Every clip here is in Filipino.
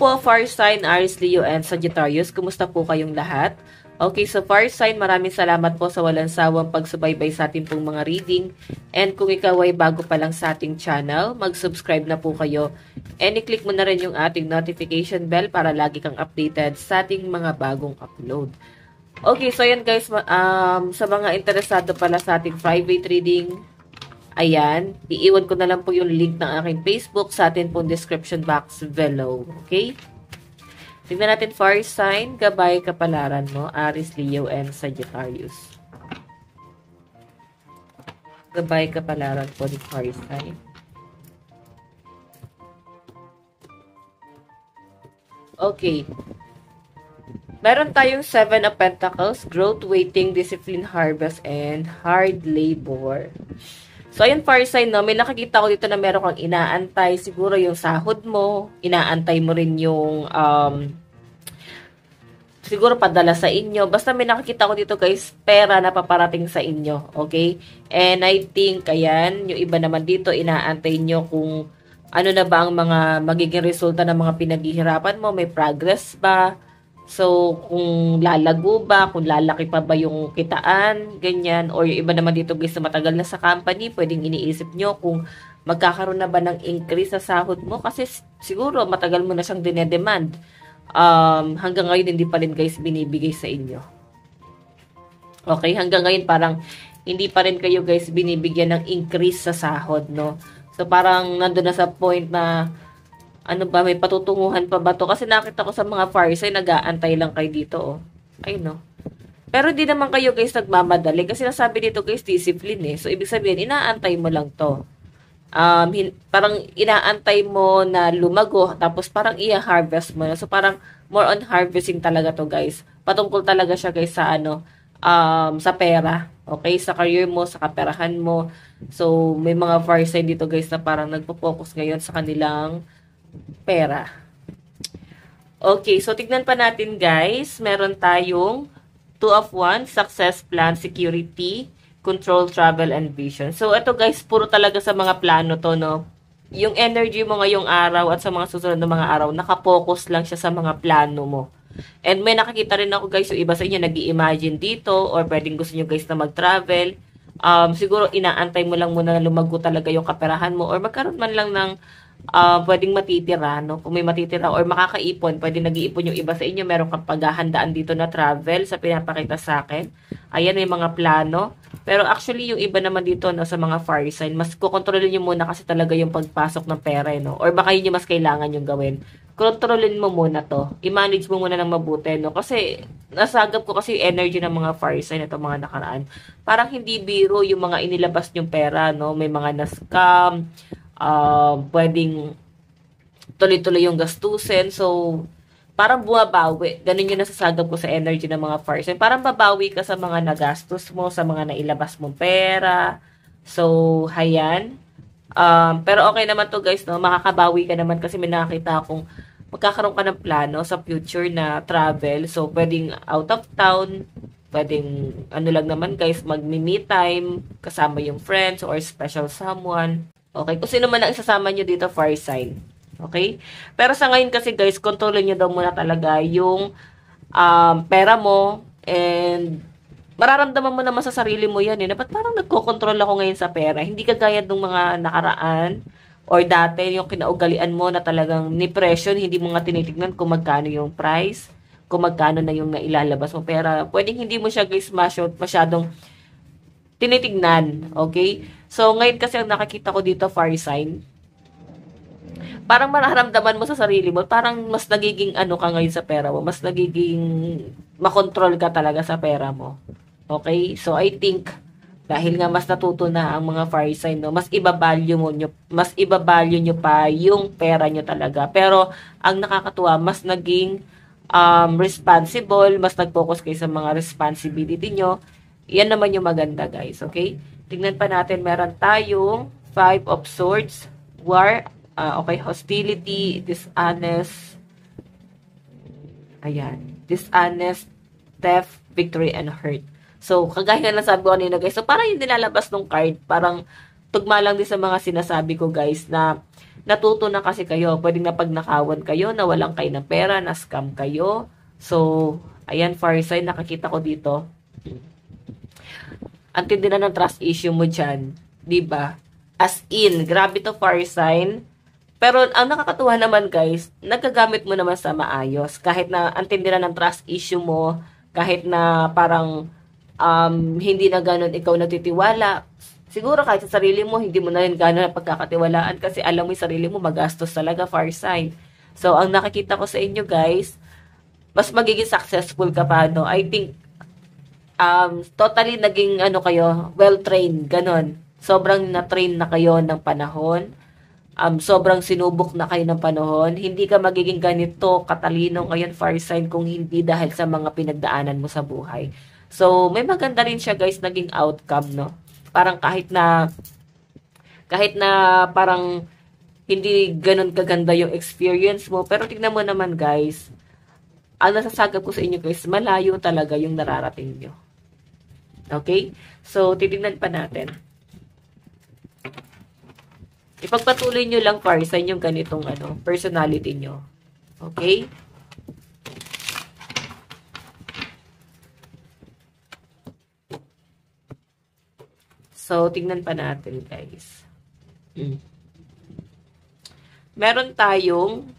po, Fire Sign, Aries, Leo, and Sagittarius. Kumusta po kayong lahat? Okay, so Fire Sign, maraming salamat po sa walang sawang pagsubaybay sa ating pong mga reading. And kung ikaw ay bago pa lang sa ating channel, mag-subscribe na po kayo. And i-click mo na rin yung ating notification bell para lagi kang updated sa ating mga bagong upload. Okay, so ayan guys, sa mga interesado pala sa ating private reading, ayan, iiwan ko na lang po yung link ng aking Facebook sa atin pong description box below. Okay? Tingnan natin fire sign, gabay kapalaran mo, Aries, Leo, and Sagittarius. Gabay kapalaran po ni fire sign. Okay. Meron tayong 7 of Pentacles, growth, waiting, discipline, harvest, and hard labor. So, ayun, fire sign, no? May nakikita ko dito na meron kang inaantay. Siguro yung sahod mo, inaantay mo rin yung, siguro padala sa inyo. Basta may nakikita ko dito, guys, pera na paparating sa inyo. Okay? And I think, ayan, yung iba naman dito, inaantay nyo kung ano na ba ang mga magiging resulta ng mga pinaghihirapan mo. May progress ba? So, kung lalago ba, kung lalaki pa ba yung kitaan, ganyan, or yung iba naman dito guys na matagal na sa company, pwedeng iniisip nyo kung magkakaroon na ba ng increase sa sahod mo, kasi siguro matagal mo na siyang dinedemand. Hanggang ngayon hindi pa rin guys binibigay sa inyo. Okay, hanggang ngayon parang hindi pa rin kayo guys binibigyan ng increase sa sahod, no? So, parang nandun na sa point na ano ba, may patutunguhan pa ba to? Kasi nakita ko sa mga fire sign, nag-aantay lang kayo dito, oh. Ay, no. Pero di naman kayo, guys, nagmamadali. Kasi nasabi dito, guys, discipline, eh. So, ibig sabihin, inaantay mo lang to. Parang inaantay mo na lumago, tapos parang i-harvest mo na. So, parang more on harvesting talaga to, guys. Patungkol talaga siya, guys, sa ano, sa pera. Okay? Sa career mo, sa kaperahan mo. So, may mga fire sign dito, guys, na parang nagpo-focus ngayon sa kanilang pera. Okay, so tignan pa natin guys. Meron tayong 2 of Wands, success, plan, security, control, travel, and vision. So ito guys, puro talaga sa mga plano to, no? Yung energy mo ngayong araw at sa mga susunod na mga araw, nakapokus lang siya sa mga plano mo. And may nakakita rin ako guys, yung iba sa inyo nag-i-imagine dito or pwedeng gusto nyo guys na mag-travel. Siguro inaantay mo lang muna na lumago talaga yung kaperahan mo or magkaroon man lang ng pwedeng matitira, no? Kung may matitira or makakaipon, pwedeng nag-iipon yung iba sa inyo, meron kang paghahandaan dito na travel sa pinapakita sa akin. Ayan, may mga plano. Pero actually, yung iba naman dito, no, sa mga fire sign, mas kukontrolin nyo muna kasi talaga yung pagpasok ng pera, no? Or baka yun yung mas kailangan yung gawin. Kontrolin mo muna to. I-manage mo muna ng mabuti, no? Kasi, nasagap ko kasi yung energy ng mga fire sign ito mga nakaraan. Parang hindi biro yung mga inilabas yung pera, no? May mga na-scam, pwedeng tuloy-tuloy yung gastusin. So, parang bumabawi. Ganun yung nasasagap ko sa energy ng mga fire sign. Parang babawi ka sa mga nagastos mo, sa mga nailabas mong pera. So, hayan. Pero okay naman to guys, no? Makakabawi ka naman kasi may nakakita akong magkakaroon ka ng plano sa future na travel. So, pwedeng out of town, pwedeng ano lang naman guys, mag-me time, kasama yung friends or special someone. Okay? Kung sino man ang isasama nyo dito, fire sign. Okay? Pero sa ngayon kasi guys, kontrolin nyo daw muna talaga yung pera mo and mararamdaman mo naman sa sarili mo yan eh. Ba't parang nagko-control ako ngayon sa pera? Hindi kagaya ng mga nakaraan or dati yung kinaugalian mo na talagang ni-pression, hindi mo nga tinitignan kung magkano yung price, kung magkano na yung nailalabas mo pera. Pwedeng hindi mo siya guys masyadong tinitignan. Okay? So, ngayon kasi ang nakakita ko dito, fire sign, parang mararamdaman mo sa sarili mo, parang mas nagiging ano ka ngayon sa pera mo, mas nagiging makontrol ka talaga sa pera mo. Okay? So, I think, dahil nga mas natuto na ang mga fire sign, no, mas ibabalyo nyo pa yung pera nyo talaga. Pero, ang nakakatuwa, mas naging responsible, mas nag-focus kayo sa mga responsibility nyo. Yan naman yung maganda, guys. Okay? Tingnan pa natin, meron tayong 5 of Swords, War, okay, hostility, dishonest, ayan, dishonest, theft, victory, and hurt. So, kagaya nga lang sabi ko kanina, guys, so parang yung nilalabas ng card, parang tugma lang din sa mga sinasabi ko, guys, na natuto na kasi kayo. Pwedeng napagnakawan kayo, nawalan kayo ng pera, na-scam kayo. So, ayan, fire sign, nakakita ko dito. Ang tindi na ng trust issue mo dyan. Diba? As in, grabe to fire sign. Pero ang nakakatuwa naman guys, nagagamit mo naman sa maayos. Kahit na ang tindi na ng trust issue mo, kahit na parang hindi na ganun ikaw natitiwala, siguro kahit sa sarili mo, hindi mo na rin gano'n pagkakatiwalaan kasi alam mo yung sarili mo, magastos talaga, fire sign. So, ang nakikita ko sa inyo guys, mas magiging successful ka pa, no? I think, totally naging, kayo, well-trained, ganun. Sobrang na-train na kayo ng panahon. Sobrang sinubok na kayo ng panahon. Hindi ka magiging ganito katalino ngayon, fire sign, kung hindi dahil sa mga pinagdaanan mo sa buhay. So, may maganda rin siya guys, naging outcome, no? Parang kahit na parang hindi ganun kaganda yung experience mo, pero tignan mo naman guys, ang nasasagap ko sa inyo guys, malayo talaga yung nararating nyo. Okay? So, titignan pa natin. Ipagpatuloy nyo lang fire sign yung ganitong personality nyo. Okay? So, tingnan pa natin, guys. Meron tayong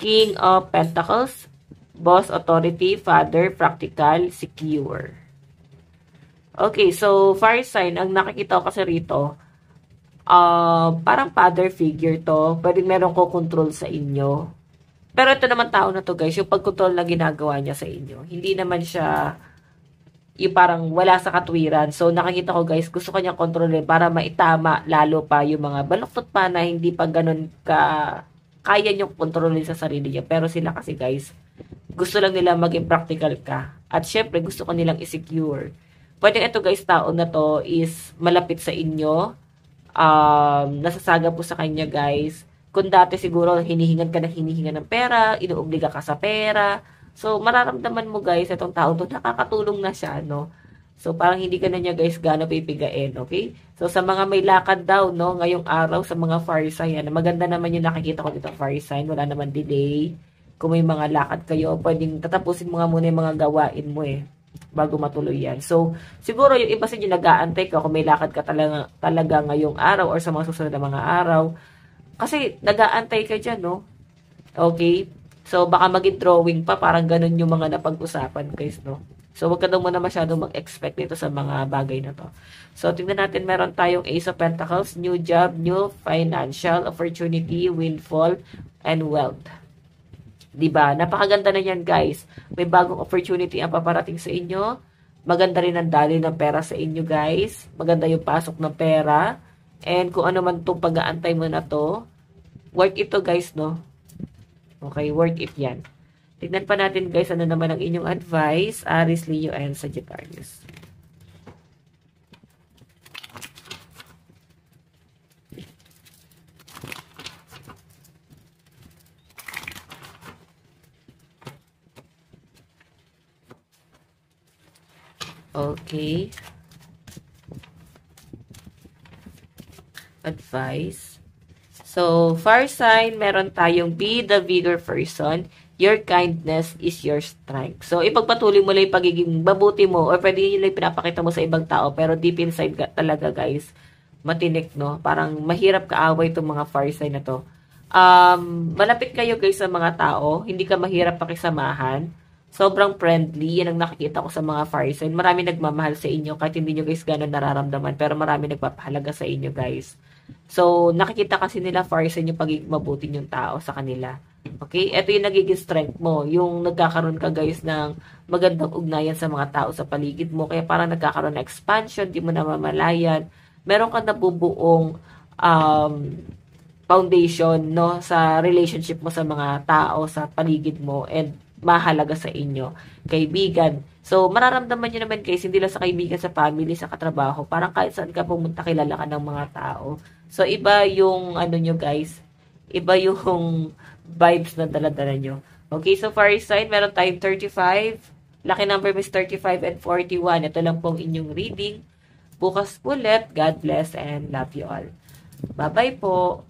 King of Pentacles, Boss, Authority, Father, Practical, Secure. Okay, so, fire sign, ang nakikita ko kasi rito, parang father figure to. Pwedeng meron ko control sa inyo. Pero ito naman tao na to, guys, yung pag-control na ginagawa niya sa inyo. Hindi naman siya yung parang wala sa katwiran. So, nakikita ko guys, gusto kanya kontrolin para maitama lalo pa yung mga baluktot pa na hindi pa ganun kaya nyo kontrolin sa sarili niya. Pero sila kasi guys, gusto lang nila maging practical ka. At syempre, gusto ko nilang i-secure. Pwede ito guys, tao na to is malapit sa inyo. Nasasaga po sa kanya guys. Kung dati siguro hinihingan ka ng pera, inuobliga ka sa pera. So, mararamdaman mo guys, itong tao to, nakakatulong na siya, no? So, parang hindi ka na niya guys gano'ng pipigain, okay? So, sa mga may lakad daw, no, ngayong araw, sa mga fire sign, maganda naman yung nakikita ko dito, fire sign, wala naman delay. Kung may mga lakad kayo, pwedeng tatapusin mo nga muna yung mga gawain mo bago matuloy yan. So, siguro yung iba sa inyo nag-aantay ka kung may lakad ka talaga ngayong araw or sa mga susunod na mga araw. Kasi, nag-aantay ka dyan, no? Okay? So, baka maging drawing pa, parang ganun yung mga napag-usapan, guys, no? So, wag ka daw muna masyadong mag-expect dito sa mga bagay na to. So, tingnan natin, meron tayong Ace of Pentacles, new job, new financial opportunity, windfall, and wealth. Diba? Napakaganda na yan, guys. May bagong opportunity ang paparating sa inyo. Maganda rin ang daloy ng pera sa inyo, guys. Maganda yung pasok ng pera. And kung ano man itong pag-aantay mo na to, work ito, guys, no? Okay, work it yan. Tignan pa natin guys, ano naman ang inyong advice, Aries, Leo, and Sagittarius. Okay. Advice. So, fire sign, meron tayong be the bigger person. Your kindness is your strength. So, ipagpatuloy mo lang yung pagiging mabuti mo or pwede yun lang pinapakita mo sa ibang tao pero deep inside talaga guys, matinik, no? Parang mahirap kaaway itong mga fire sign na to. Malapit kayo guys sa mga tao. Hindi ka mahirap pakisamahan. Sobrang friendly. Yan ang nakikita ko sa mga fire sign. Marami nagmamahal sa inyo kahit hindi nyo guys gano'n nararamdaman pero marami nagpapahalaga sa inyo guys. So, nakikita kasi nila fire sign yung pagiging mabuti yung tao sa kanila. Okay? Ito yung nagiging strength mo. Yung nagkakaroon ka guys ng magandang ugnayan sa mga tao sa paligid mo. Kaya parang nagkakaroon ng expansion, di mo namamalayan. Meron kang nabubuong foundation no sa relationship mo sa mga tao sa paligid mo and mahalaga sa inyo. Kaibigan. So, mararamdaman nyo naman guys, hindi lang sa kaibigan, sa family, sa katrabaho. Parang kahit saan ka pumunta, kilala ka ng mga tao. So, iba yung, nyo guys, iba yung vibes na dala-dala nyo. Okay, so fire sign, meron tayong 35. Lucky number is 35 and 41. Ito lang pong inyong reading. Bukas ulit. God bless and love you all. Bye-bye po.